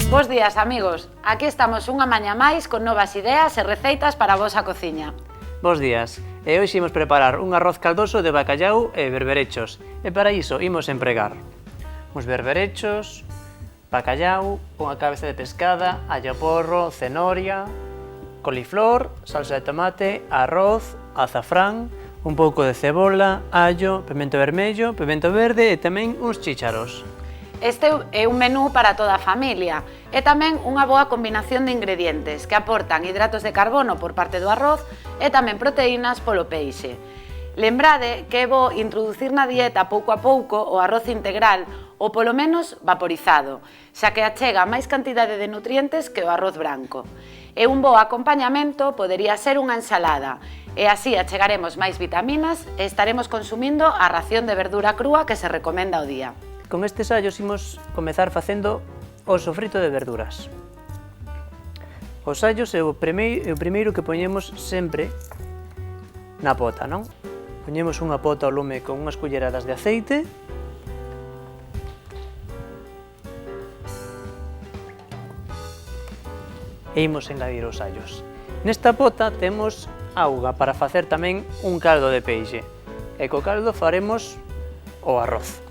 Bos días, amigos. Aquí estamos unha mañá máis con novas ideas e receitas para a vosa cociña. Bos días. E hoxe imos preparar un arroz caldoso de bacallau e berberechos. E para iso imos empregar uns berberechos, bacallau, unha cabeza de pescada, allo porro, cenoria, coliflor, salsa de tomate, arroz, azafrán, un pouco de cebola, allo, pemento vermello, pemento verde e tamén uns chícharos. Este é un menú para toda a familia e tamén unha boa combinación de ingredientes que aportan hidratos de carbono por parte do arroz e tamén proteínas polo peixe. Lembrade que é bo introducir na dieta pouco a pouco o arroz integral ou polo menos vaporizado, xa que achega máis cantidade de nutrientes que o arroz branco. E un bo acompañamento podería ser unha ensalada, e así achegaremos máis vitaminas e estaremos consumindo a ración de verdura crúa que se recomenda ao día. Con estes allos imos comezar facendo o sofrito de verduras. Os allos é o primeiro que poñemos sempre na pota, non? Poñemos unha pota ao lume con unhas culleradas de aceite e imos engadir os allos. Nesta pota temos auga para facer tamén un caldo de peixe e co caldo faremos o arroz.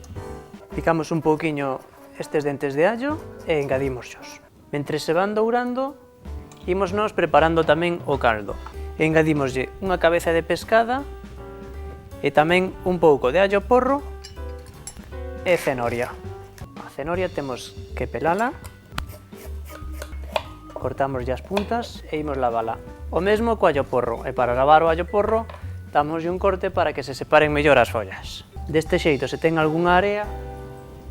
Picamos un pouquiño estes dentes de allo e engadímosllos. Mentre se van dourando, imos nos preparando tamén o caldo. Engadímoslle unha cabeza de pescada e tamén un pouco de allo porro e cenoria. A cenoria temos que pelala, cortamoslle as puntas e imos lavala. O mesmo co allo porro, e para lavar o allo porro, damoslle un corte para que se separen mellor as follas. Deste xeito, se ten algunha area,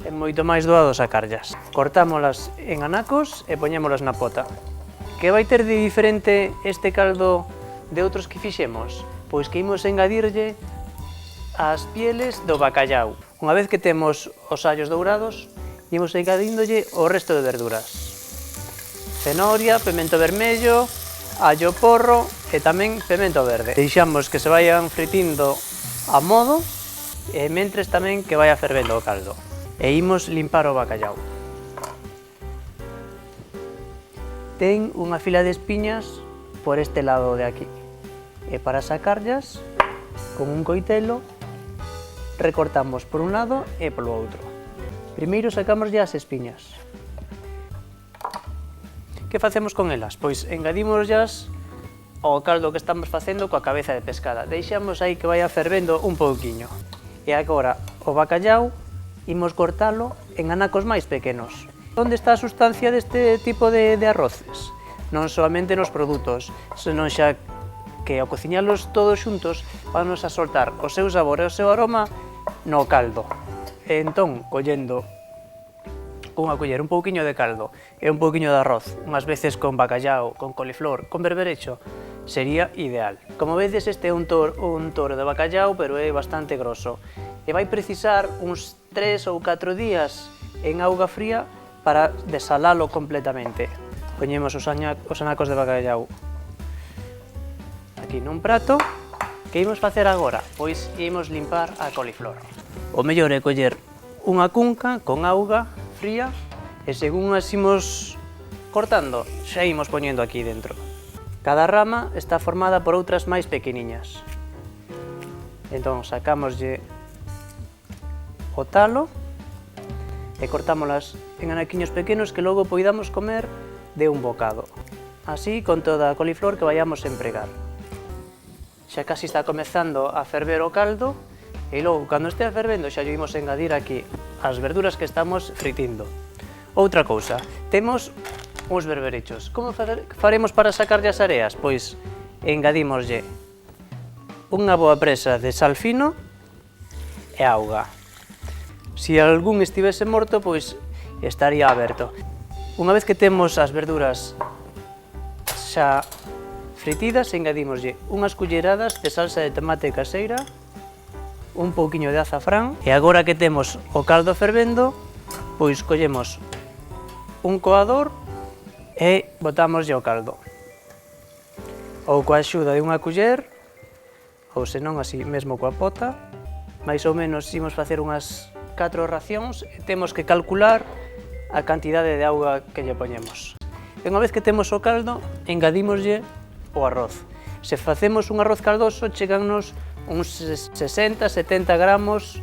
é moito máis doado sacarllas. Cortámolas en anacos e poñémolas na pota. Que vai ter de diferente este caldo de outros que fixemos? Pois que imos engadirlle as pieles do bacallau. Unha vez que temos os allos dourados, imos engadíndolle o resto de verduras. Cenoria, pemento vermello, allo porro e tamén pemento verde. Deixamos que se vayan fritindo a modo e mentres tamén que vaya fervendo o caldo. E imos limpar o bacallau. Ten unha fila de espiñas por este lado de aquí. E para sacarllas, con un coitelo, recortamos por un lado e polo outro. Primeiro sacámoslle as espiñas. Que facemos con elas? Pois engadímosllas ao caldo que estamos facendo coa cabeza de pescada. Deixamos aí que vaya fervendo un pouquiño. E agora o bacallau imos cortalo en anacos máis pequenos. Onde está a sustancia deste tipo de arroces? Non solamente nos produtos, senón xa que ao cociñalos todos xuntos vamos a soltar o seu sabor e o seu aroma no caldo. E entón, collendo cunha culler un pouquiño de caldo e un pouquiño de arroz, unhas veces con bacallau, con coliflor, con berberecho, sería ideal. Como vedes, este é un toro de bacallau, pero é bastante grosso. E vai precisar uns 3 ou 4 días en auga fría para desalalo completamente. Poñemos os anacos de bacallau aquí nun prato. Que imos facer agora? Pois imos limpar a coliflor. O mellor é coller unha cunca con auga fría e según as imos cortando, xa imos poñendo aquí dentro. Cada rama está formada por outras máis pequeniñas. Entón sacámoslle o talo e cortámolas en anaquiños pequenos que logo poidamos comer de un bocado. Así con toda a coliflor que vayamos a empregar. Xa casi está comezando a ferver o caldo e logo, cando estea fervendo, xa lle imos engadir aquí as verduras que estamos fritindo. Outra cousa, temos uns berberechos. Como faremos para sacarlle as areas? Pois engadímoslle unha boa presa de sal fino e auga. Se algún estivese morto, pois estaría aberto. Unha vez que temos as verduras xa fritidas, engadímoslle unhas culleradas de salsa de tomate caseira, un pouquiño de azafrán, e agora que temos o caldo fervendo, pois collemos un coador e botámoslle o caldo. Ou coa axuda de unha culler, ou senón así mesmo coa pota, máis ou menos imos facer unhas 4 racións e temos que calcular a cantidade de auga que lle poñemos. E unha vez que temos o caldo, engadímoslle o arroz. Se facemos un arroz caldoso, chegannos uns 60-70 gramos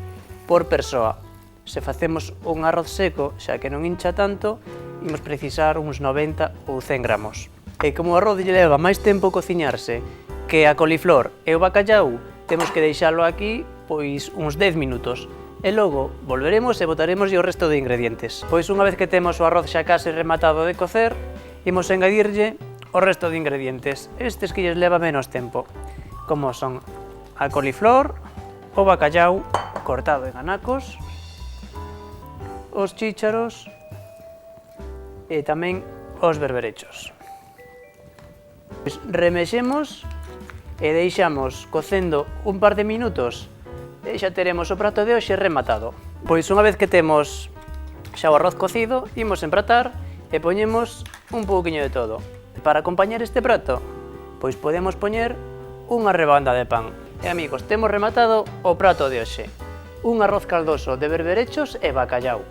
por persoa. Se facemos un arroz seco, xa que non hincha tanto, imos precisar uns 90 ou 100 gramos. E como o arroz lle leva máis tempo cociñarse que a coliflor e o bacallau, temos que deixalo aquí pois uns 10 minutos. E logo volveremos e botaremos o resto de ingredientes. Pois unha vez que temos o arroz xa case rematado de cocer, imos engadirlle o resto de ingredientes, estes que lles leva menos tempo, como son a coliflor, o bacallau cortado en anacos, os chícharos e tamén os berberechos. Remexemos e deixamos cocendo un par de minutos e xa teremos o prato de hoxe rematado. Pois unha vez que temos xa o arroz cocido, imos empratar e poñemos un pouquiño de todo. Para acompañar este prato, pois podemos poñer unha rebanda de pan. E amigos, temos rematado o prato de hoxe. Un arroz caldoso de berberechos e bacallau.